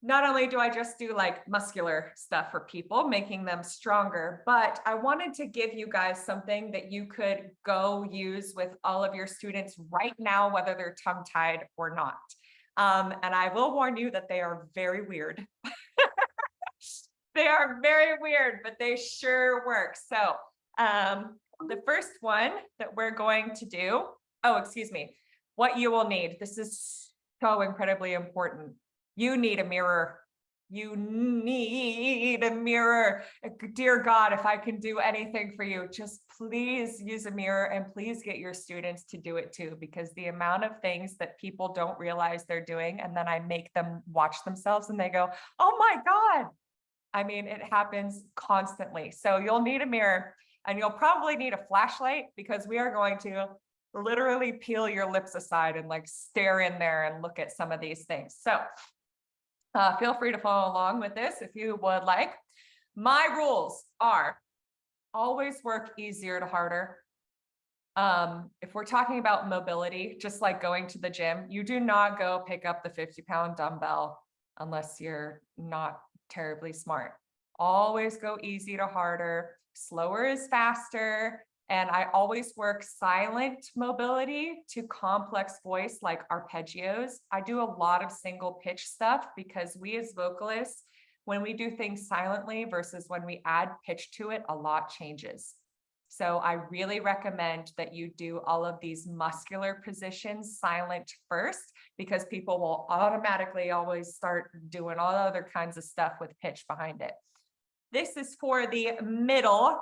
not only do I just do like muscular stuff for people, making them stronger, but I wanted to give you guys something that you could go use with all of your students right now, whether they're tongue-tied or not. And I will warn you that they are very weird. They are very weird, but they sure work. So the first one that we're going to do, oh, excuse me, what you will need. This is so incredibly important. You need a mirror. You need a mirror. Dear God, if I can do anything for you, just please use a mirror and please get your students to do it too, because the amount of things that people don't realize they're doing, and then I make them watch themselves and they go, oh my God. I mean, it happens constantly. So you'll need a mirror and you'll probably need a flashlight because we are going to literally peel your lips aside and like stare in there and look at some of these things. So feel free to follow along with this if you would like. My rules are always work easier to harder. If we're talking about mobility, just like going to the gym, you do not go pick up the 50-pound dumbbell unless you're not terribly smart. Always go easy to harder. Slower is faster. And I always work silent mobility to complex voice like arpeggios. I do a lot of single pitch stuff because we as vocalists, when we do things silently versus when we add pitch to it, a lot changes. So I really recommend that you do all of these muscular positions silent first, because people will automatically always start doing all other kinds of stuff with pitch behind it. This is for the middle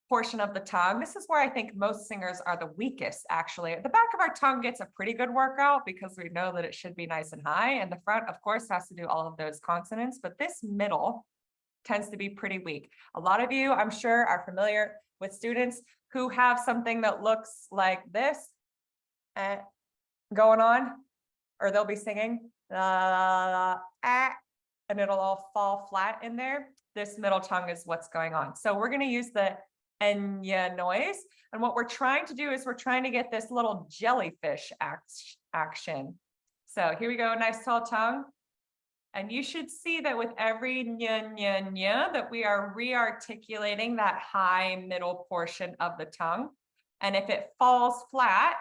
portion of the tongue. This is where I think most singers are the weakest, actually. The back of our tongue gets a pretty good workout because we know that it should be nice and high. And the front, of course, has to do all of those consonants, but this middle tends to be pretty weak. A lot of you, I'm sure, are familiar with students who have something that looks like this going on, or they'll be singing, and it'll all fall flat in there. This middle tongue is what's going on. So we're going to use the enya noise. And what we're trying to do is we're trying to get this little jellyfish action. So here we go, nice tall tongue. And you should see that with every nya, nya, nya, that we are re-articulating that high middle portion of the tongue. And if it falls flat,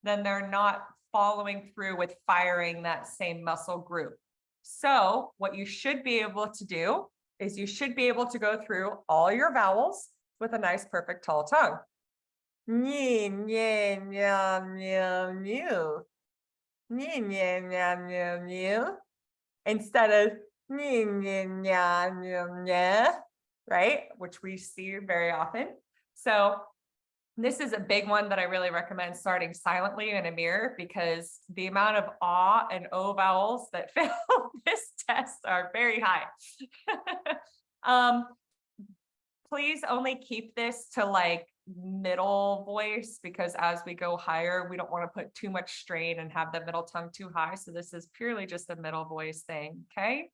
then they're not following through with firing that same muscle group. So what you should be able to do is you should be able to go through all your vowels with a nice, perfect, tall tongue. Nye, nye, nya, nya, new. Nye, nye, nya, nya, new. Instead of nye, nye, nya, nya, nya, right? Which we see very often. So this is a big one that I really recommend starting silently in a mirror, because the amount of ah and o vowels that fail this test are very high. Please only keep this to like middle voice, because as we go higher, we don't want to put too much strain and have the middle tongue too high. So this is purely just a middle voice thing, okay?